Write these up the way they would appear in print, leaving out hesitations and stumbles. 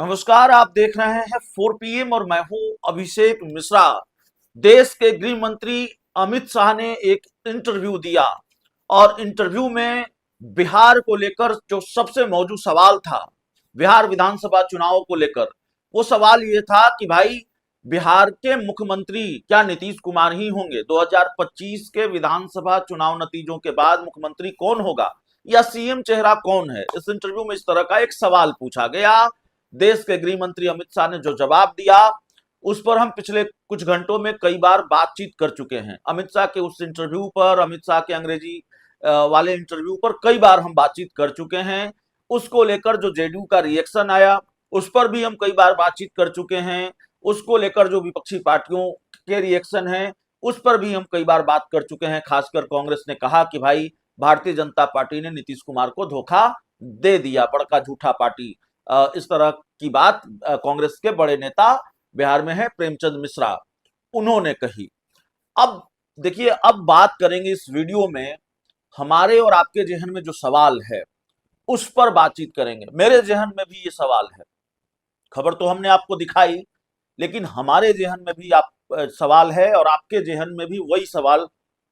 नमस्कार। आप देख रहे हैं 4 PM और मैं हूं अभिषेक मिश्रा। देश के गृह मंत्री अमित शाह ने एक इंटरव्यू दिया और इंटरव्यू में बिहार को लेकर जो सबसे मौजूद सवाल था, बिहार विधानसभा चुनाव को लेकर, वो सवाल ये था कि भाई बिहार के मुख्यमंत्री क्या नीतीश कुमार ही होंगे? 2025 के विधानसभा चुनाव नतीजों के बाद मुख्यमंत्री कौन होगा या सीएम चेहरा कौन है? इस इंटरव्यू में इस तरह का एक सवाल पूछा गया। देश के गृह मंत्री अमित शाह ने जो जवाब दिया उस पर हम पिछले कुछ घंटों में कई बार बातचीत कर चुके हैं। अमित शाह के उस इंटरव्यू पर, अमित शाह के अंग्रेजी वाले इंटरव्यू पर कई बार हम बातचीत कर चुके हैं। उसको लेकर जो जेडीयू का रिएक्शन आया उस पर भी हम कई बार बातचीत कर चुके हैं। उसको लेकर जो विपक्षी पार्टियों के रिएक्शन है उस पर भी हम कई बार बात कर चुके हैं। खासकर कांग्रेस ने कहा कि भाई भारतीय जनता पार्टी ने नीतीश कुमार को धोखा दे दिया, बड़का झूठा पार्टी। इस तरह की बात कांग्रेस के बड़े नेता बिहार में है प्रेमचंद मिश्रा, उन्होंने कही। अब देखिए, अब बात करेंगे इस वीडियो में हमारे और आपके जहन में जो सवाल है उस पर बातचीत करेंगे। मेरे जहन में भी ये सवाल है। खबर तो हमने आपको दिखाई, लेकिन हमारे जहन में भी आप सवाल है और आपके जहन में भी वही सवाल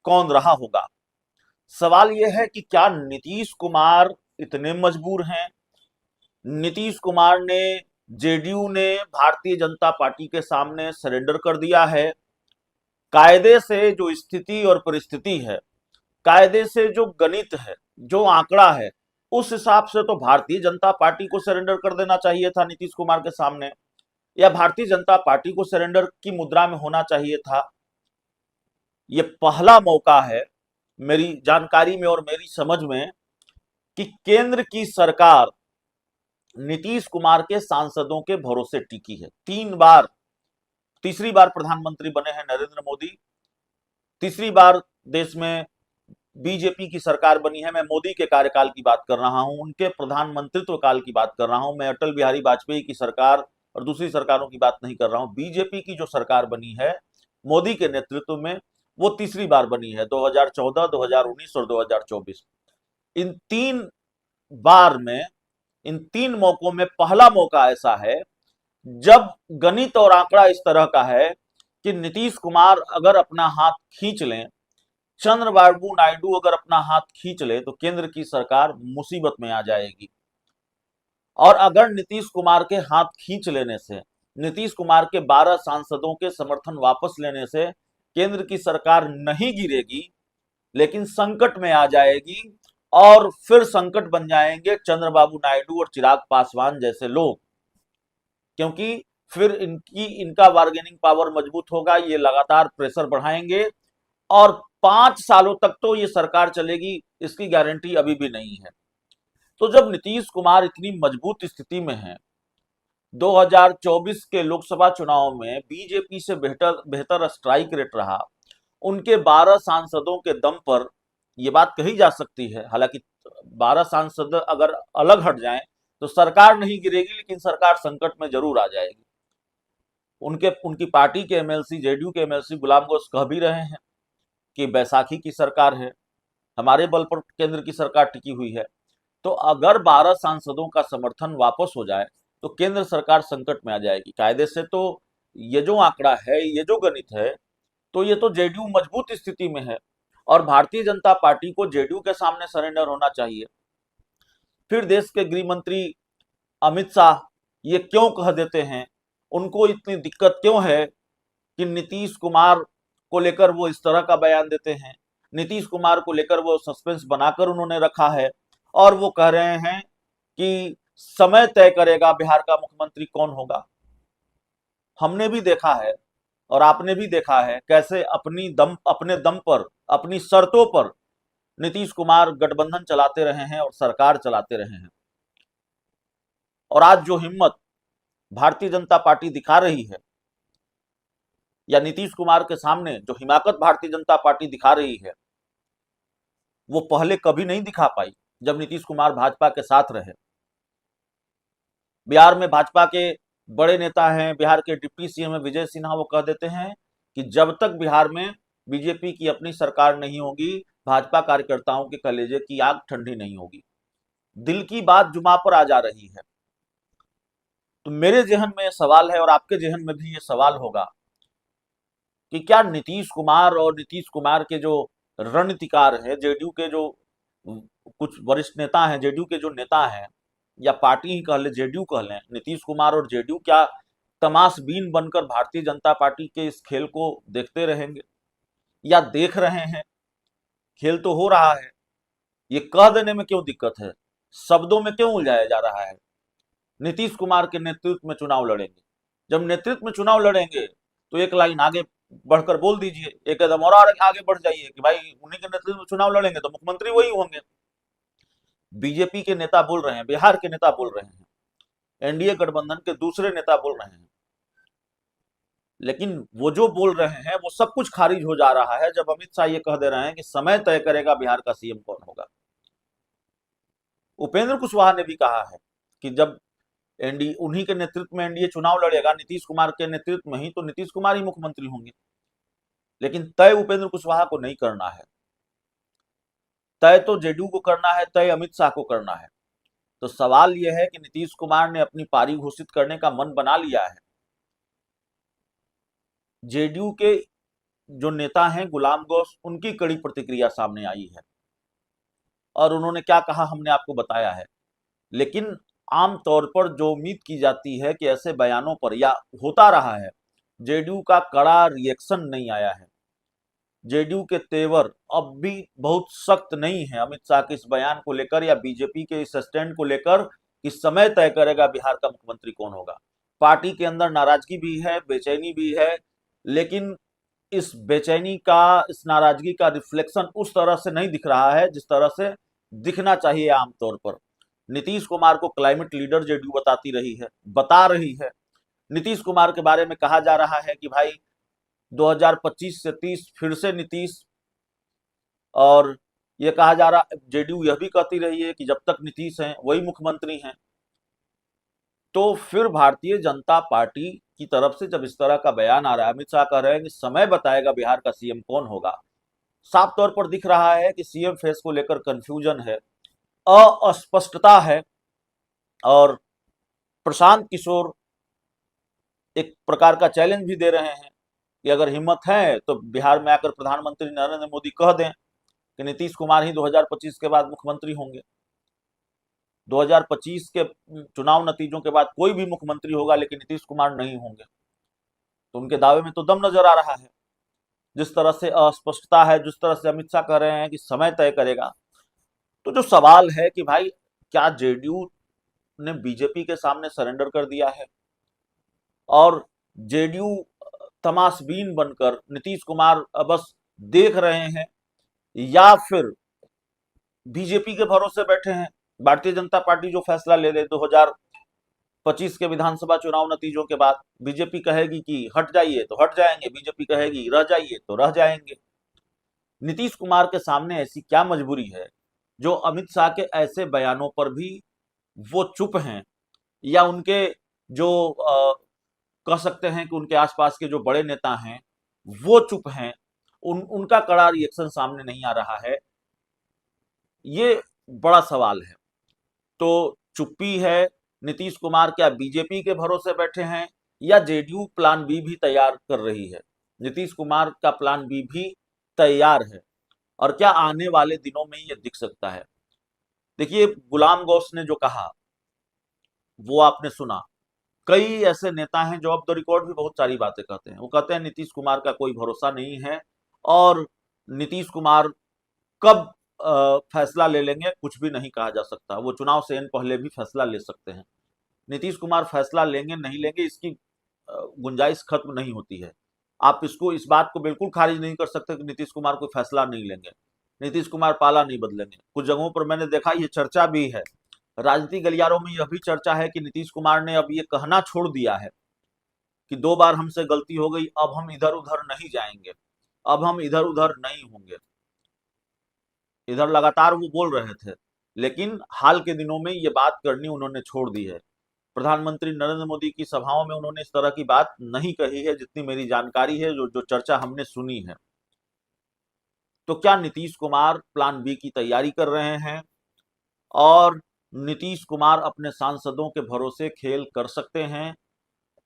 कौन रहा होगा। सवाल यह है कि क्या नीतीश कुमार इतने मजबूर हैं? नीतीश कुमार ने, जेडीयू ने भारतीय जनता पार्टी के सामने सरेंडर कर दिया है? कायदे से जो स्थिति और परिस्थिति है, कायदे से जो गणित है, जो आंकड़ा है, उस हिसाब से तो भारतीय जनता पार्टी को सरेंडर कर देना चाहिए था नीतीश कुमार के सामने, या भारतीय जनता पार्टी को सरेंडर की मुद्रा में होना चाहिए था। ये पहला मौका है मेरी जानकारी में और मेरी समझ में कि केंद्र की सरकार नीतीश कुमार के सांसदों के भरोसे टिकी है। 3 बार, तीसरी बार प्रधानमंत्री बने हैं नरेंद्र मोदी। तीसरी बार देश में बीजेपी की सरकार बनी है। मैं मोदी के कार्यकाल की बात कर रहा हूं, उनके प्रधानमंत्रित्व काल की बात कर रहा हूं। मैं अटल बिहारी वाजपेयी की सरकार और दूसरी सरकारों की बात नहीं कर रहा हूं। बीजेपी की जो सरकार बनी है मोदी के नेतृत्व में, वो तीसरी बार बनी है, 2014, 2019 और 2024। इन 3 बार में, इन 3 मौकों में पहला मौका ऐसा है जब गणित और आंकड़ा इस तरह का है कि नीतीश कुमार अगर अपना हाथ खींच लें, चंद्रबाबू नायडू अगर अपना हाथ खींच ले, तो केंद्र की सरकार मुसीबत में आ जाएगी। और अगर नीतीश कुमार के हाथ खींच लेने से, नीतीश कुमार के 12 सांसदों के समर्थन वापस लेने से केंद्र की सरकार नहीं गिरेगी, लेकिन संकट में आ जाएगी। और फिर संकट बन जाएंगे चंद्रबाबू नायडू और चिराग पासवान जैसे लोग, क्योंकि फिर इनका बार्गेनिंग पावर मजबूत होगा। ये लगातार प्रेशर बढ़ाएंगे और 5 सालों तक तो ये सरकार चलेगी, इसकी गारंटी अभी भी नहीं है। तो जब नीतीश कुमार इतनी मजबूत स्थिति में है, 2024 के लोकसभा चुनाव में बीजेपी से बेहतर बेहतर स्ट्राइक रेट रहा, उनके 12 सांसदों के दम पर यह बात कही जा सकती है। हालांकि 12 सांसद अगर अलग हट जाएं तो सरकार नहीं गिरेगी, लेकिन सरकार संकट में जरूर आ जाएगी। उनकी पार्टी के एमएलसी, जेडीयू के एमएलसी गुलाम गौस कह भी रहे हैं कि बैसाखी की सरकार है, हमारे बल पर केंद्र की सरकार टिकी हुई है। तो अगर 12 सांसदों का समर्थन वापस हो जाए तो केंद्र सरकार संकट में आ जाएगी। कायदे से तो ये जो आंकड़ा है, ये जो गणित है, तो ये तो जेडीयू मजबूत स्थिति में है और भारतीय जनता पार्टी को जेडीयू के सामने सरेंडर होना चाहिए। फिर देश के गृह मंत्री अमित शाह ये क्यों कह देते हैं, उनको इतनी दिक्कत क्यों है कि नीतीश कुमार को लेकर वो इस तरह का बयान देते हैं? नीतीश कुमार को लेकर वो सस्पेंस बनाकर उन्होंने रखा है और वो कह रहे हैं कि समय तय करेगा बिहार का मुख्यमंत्री कौन होगा। हमने भी देखा है और आपने भी देखा है कैसे अपने दम पर, अपनी शर्तों पर नीतीश कुमार गठबंधन चलाते रहे हैं और सरकार चलाते रहे हैं। और आज जो हिम्मत भारतीय जनता पार्टी दिखा रही है, या नीतीश कुमार के सामने जो हिमाकत भारतीय जनता पार्टी दिखा रही है, वो पहले कभी नहीं दिखा पाई जब नीतीश कुमार भाजपा के साथ रहे। बिहार में भाजपा के बड़े नेता हैं, बिहार के डिप्टी सीएम विजय सिन्हा, वो कह देते हैं कि जब तक बिहार में बीजेपी की अपनी सरकार नहीं होगी, भाजपा कार्यकर्ताओं के कलेजे की आग ठंडी नहीं होगी। दिल की बात जुमा पर आ जा रही है। तो मेरे जहन में ये सवाल है और आपके जहन में भी ये सवाल होगा कि क्या नीतीश कुमार और नीतीश कुमार के जो रणनीतिकार हैं, जेडीयू के जो कुछ वरिष्ठ नेता हैं, जेडीयू के जो नेता हैं, या पार्टी ही कह ले, जेडीयू कह लें, नीतीश कुमार और जेडीयू क्या तमाशबीन बनकर भारतीय जनता पार्टी के इस खेल को देखते रहेंगे या देख रहे हैं? खेल तो हो रहा है, ये कह देने में क्यों दिक्कत है, शब्दों में क्यों उलझाया जा रहा है? नीतीश कुमार के नेतृत्व में चुनाव लड़ेंगे। जब नेतृत्व में चुनाव लड़ेंगे तो एक लाइन आगे बढ़कर बोल दीजिए, एक कदम और आगे बढ़ जाइए कि भाई उन्हीं के नेतृत्व में चुनाव लड़ेंगे तो मुख्यमंत्री वही होंगे। बीजेपी के नेता बोल रहे हैं, बिहार के नेता बोल रहे हैं, एनडीए गठबंधन के दूसरे नेता बोल रहे हैं, लेकिन वो जो बोल रहे हैं वो सब कुछ खारिज हो जा रहा है जब अमित शाह ये कह दे रहे हैं कि समय तय करेगा बिहार का सीएम कौन होगा। उपेंद्र कुशवाहा ने भी कहा है कि जब एनडीए उन्हीं के नेतृत्व में एनडीए चुनाव लड़ेगा, नीतीश कुमार के नेतृत्व में ही, तो नीतीश कुमार ही मुख्यमंत्री होंगे। लेकिन तय उपेंद्र कुशवाहा को नहीं करना है, तय तो जेडीयू को करना है, तय अमित शाह को करना है। तो सवाल यह है कि नीतीश कुमार ने अपनी पारी घोषित करने का मन बना लिया है। जेडीयू के जो नेता हैं गुलाम गौस, उनकी कड़ी प्रतिक्रिया सामने आई है और उन्होंने क्या कहा हमने आपको बताया है। लेकिन आमतौर पर जो उम्मीद की जाती है कि ऐसे बयानों पर, या होता रहा है, जेडीयू का कड़ा रिएक्शन नहीं आया है। जेडीयू के तेवर अब भी बहुत सख्त नहीं है अमित शाह के इस बयान को लेकर या बीजेपी के इस स्टैंड को लेकर कि समय तय करेगा बिहार का मुख्यमंत्री कौन होगा। पार्टी के अंदर नाराजगी भी है, बेचैनी भी है, लेकिन इस बेचैनी का, इस नाराजगी का रिफ्लेक्शन उस तरह से नहीं दिख रहा है जिस तरह से दिखना चाहिए आमतौर पर। नीतीश कुमार को क्लाइमेट लीडर जेडीयू बता रही है। नीतीश कुमार के बारे में कहा जा रहा है कि भाई 2025 से 30 फिर से नीतीश, और ये कहा जा रहा, जेडीयू यह भी कहती रही है कि जब तक नीतीश हैं वही मुख्यमंत्री हैं। तो फिर भारतीय जनता पार्टी की तरफ से जब इस तरह का बयान आ रहा है, अमित शाह कह रहे हैं कि समय बताएगा बिहार का सीएम कौन होगा, साफ तौर पर दिख रहा है कि सीएम फेस को लेकर कंफ्यूजन है, अस्पष्टता है। और प्रशांत किशोर एक प्रकार का चैलेंज भी दे रहे हैं कि अगर हिम्मत है तो बिहार में आकर प्रधानमंत्री नरेंद्र मोदी कह दें कि नीतीश कुमार ही 2025 के बाद मुख्यमंत्री होंगे। 2025 के चुनाव नतीजों के बाद कोई भी मुख्यमंत्री होगा लेकिन नीतीश कुमार नहीं होंगे। तो उनके दावे में तो दम नजर आ रहा है। जिस तरह से अस्पष्टता है, जिस तरह से अमित शाह कह रहे हैं कि समय तय करेगा, तो जो सवाल है कि भाई क्या जेडीयू ने बीजेपी के सामने सरेंडर कर दिया है और जेडीयू तमाशबीन बनकर नीतीश कुमार बस देख रहे हैं, या फिर बीजेपी के भरोसे बैठे हैं? भारतीय जनता पार्टी जो फैसला ले ले 2025 के विधानसभा चुनाव नतीजों के बाद, बीजेपी कहेगी कि हट जाइए तो हट जाएंगे, बीजेपी कहेगी रह जाइए तो रह जाएंगे। नीतीश कुमार के सामने ऐसी क्या मजबूरी है जो अमित शाह के ऐसे बयानों पर भी वो चुप हैं, या उनके जो कह सकते हैं कि उनके आसपास के जो बड़े नेता हैं वो चुप हैं, उनका कड़ा रिएक्शन सामने नहीं आ रहा है? ये बड़ा सवाल है। तो चुप्पी है, नीतीश कुमार क्या बीजेपी के भरोसे बैठे हैं, या जेडीयू प्लान बी भी तैयार कर रही है? नीतीश कुमार का प्लान बी भी तैयार है और क्या आने वाले दिनों में ये दिख सकता है? देखिए, गुलाम गौस ने जो कहा वो आपने सुना। कई ऐसे नेता हैं जो अब द रिकॉर्ड भी बहुत सारी बातें कहते हैं। वो कहते हैं नीतीश कुमार का कोई भरोसा नहीं है और नीतीश कुमार कब फैसला ले लेंगे कुछ भी नहीं कहा जा सकता, वो चुनाव से इन पहले भी फैसला ले सकते हैं। नीतीश कुमार फैसला लेंगे नहीं लेंगे इसकी गुंजाइश खत्म नहीं होती है। आप इसको, इस बात को बिल्कुल खारिज नहीं कर सकते कि नीतीश कुमार कोई फैसला नहीं लेंगे, नीतीश कुमार पाला नहीं बदलेंगे। कुछ जगहों पर मैंने देखा ये चर्चा भी है, राजनीतिक गलियारों में यह भी चर्चा है कि नीतीश कुमार ने अब ये कहना छोड़ दिया है कि 2 बार हमसे गलती हो गई, अब हम इधर उधर नहीं जाएंगे, अब हम इधर उधर नहीं होंगे। इधर लगातार वो बोल रहे थे, लेकिन हाल के दिनों में ये बात करनी उन्होंने छोड़ दी है। प्रधानमंत्री नरेंद्र मोदी की सभाओं में उन्होंने इस तरह की बात नहीं कही है, जितनी मेरी जानकारी है, जो चर्चा हमने सुनी है। तो क्या नीतीश कुमार प्लान बी की तैयारी कर रहे हैं? और नीतीश कुमार अपने सांसदों के भरोसे खेल कर सकते हैं,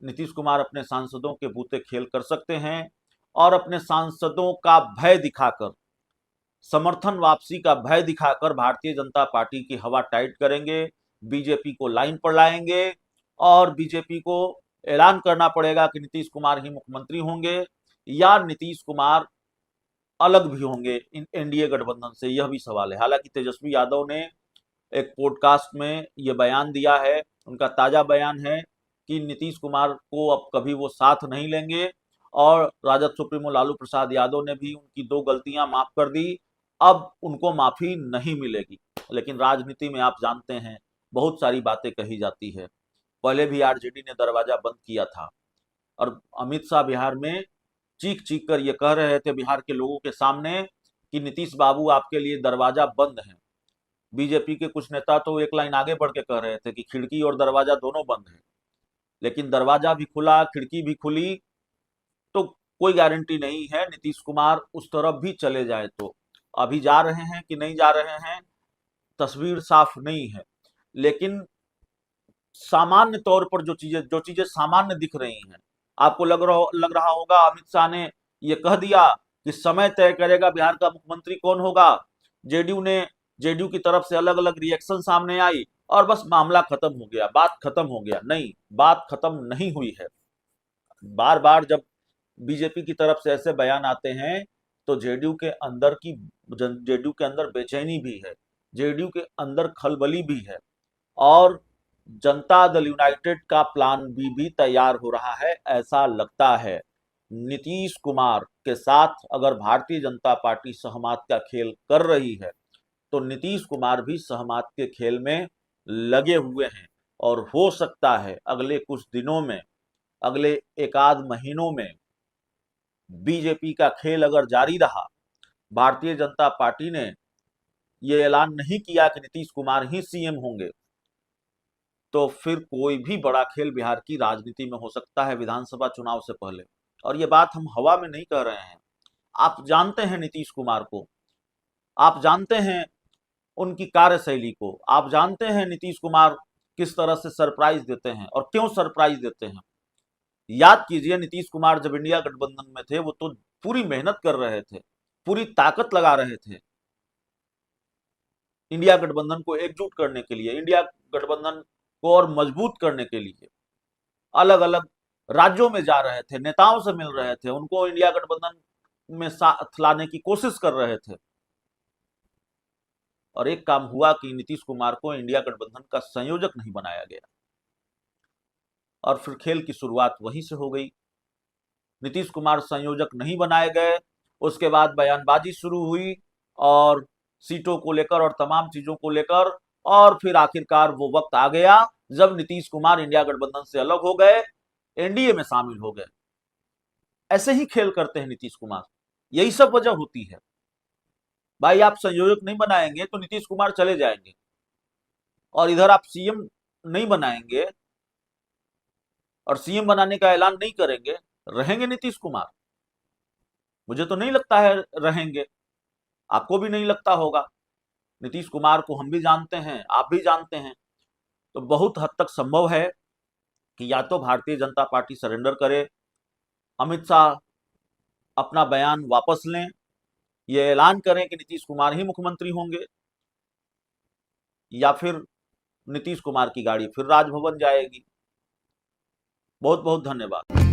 नीतीश कुमार अपने सांसदों के बूते खेल कर सकते हैं और अपने सांसदों का भय दिखाकर, समर्थन वापसी का भय दिखाकर भारतीय जनता पार्टी की हवा टाइट करेंगे, बीजेपी को लाइन पर लाएंगे और बीजेपी को ऐलान करना पड़ेगा कि नीतीश कुमार ही मुख्यमंत्री होंगे या नीतीश कुमार अलग भी होंगे इन एनडीए गठबंधन से, यह भी सवाल है। हालांकि तेजस्वी यादव ने एक पॉडकास्ट में यह बयान दिया है, उनका ताजा बयान है कि नीतीश कुमार को अब कभी वो साथ नहीं लेंगे और राजद सुप्रीमो लालू प्रसाद यादव ने भी उनकी 2 गलतियां माफ कर दी, अब उनको माफी नहीं मिलेगी। लेकिन राजनीति में आप जानते हैं बहुत सारी बातें कही जाती है। पहले भी आरजेडी ने दरवाजा बंद किया था और अमित शाह बिहार में चीख चीख कर ये कह रहे थे बिहार के लोगों के सामने कि नीतीश बाबू आपके लिए दरवाजा बंद है। बीजेपी के कुछ नेता तो एक लाइन आगे बढ़ के कह रहे थे कि खिड़की और दरवाजा दोनों बंद है, लेकिन दरवाजा भी खुला, खिड़की भी खुली, तो कोई गारंटी नहीं है नीतीश कुमार उस तरफ भी चले जाए। तो अभी जा रहे हैं कि नहीं जा रहे हैं, तस्वीर साफ नहीं है। लेकिन सामान्य तौर पर जो चीजें सामान्य दिख रही हैं, आपको लग रहा होगा अमित शाह ने यह कह दिया कि समय तय करेगा बिहार का मुख्यमंत्री कौन होगा। जेडीयू की तरफ से अलग अलग रिएक्शन सामने आई और बस मामला खत्म हो गया, बात खत्म हो गया। नहीं, बात खत्म नहीं हुई है। बार बार जब बीजेपी की तरफ से ऐसे बयान आते हैं तो जेडीयू के अंदर बेचैनी भी है, जेडीयू के अंदर खलबली भी है और जनता दल यूनाइटेड का प्लान बी भी तैयार हो रहा है, ऐसा लगता है। नीतीश कुमार के साथ अगर भारतीय जनता पार्टी सहमत का खेल कर रही है तो नीतीश कुमार भी सहमत के खेल में लगे हुए हैं और हो सकता है अगले कुछ दिनों में, अगले एक आध महीनों में बीजेपी का खेल अगर जारी रहा, भारतीय जनता पार्टी ने यह ऐलान नहीं किया कि नीतीश कुमार ही सीएम होंगे, तो फिर कोई भी बड़ा खेल बिहार की राजनीति में हो सकता है विधानसभा चुनाव से पहले। और ये बात हम हवा में नहीं कह रहे हैं, आप जानते हैं नीतीश कुमार को, आप जानते हैं उनकी कार्यशैली को, आप जानते हैं नीतीश कुमार किस तरह से सरप्राइज देते हैं और क्यों सरप्राइज देते हैं। याद कीजिए नीतीश कुमार जब इंडिया गठबंधन में थे वो तो पूरी मेहनत कर रहे थे, पूरी ताकत लगा रहे थे इंडिया गठबंधन को एकजुट करने के लिए, इंडिया गठबंधन को और मजबूत करने के लिए अलग अलग राज्यों में जा रहे थे, नेताओं से मिल रहे थे, उनको इंडिया गठबंधन में साथ लाने की कोशिश कर रहे थे। और एक काम हुआ कि नीतीश कुमार को इंडिया गठबंधन का संयोजक नहीं बनाया गया और फिर खेल की शुरुआत वहीं से हो गई। नीतीश कुमार संयोजक नहीं बनाए गए, उसके बाद बयानबाजी शुरू हुई और सीटों को लेकर और तमाम चीजों को लेकर, और फिर आखिरकार वो वक्त आ गया जब नीतीश कुमार इंडिया गठबंधन से अलग हो गए, एनडीए में शामिल हो गए। ऐसे ही खेल करते हैं नीतीश कुमार, यही सब वजह होती है। भाई आप संयोजक नहीं बनाएंगे तो नीतीश कुमार चले जाएंगे, और इधर आप सीएम नहीं बनाएंगे और सीएम बनाने का ऐलान नहीं करेंगे, रहेंगे नीतीश कुमार? मुझे तो नहीं लगता है रहेंगे, आपको भी नहीं लगता होगा। नीतीश कुमार को हम भी जानते हैं, आप भी जानते हैं। तो बहुत हद तक संभव है कि या तो भारतीय जनता पार्टी सरेंडर करे, अमित शाह अपना बयान वापस लें, ये ऐलान करें कि नीतीश कुमार ही मुख्यमंत्री होंगे, या फिर नीतीश कुमार की गाड़ी फिर राजभवन जाएगी। बहुत बहुत धन्यवाद।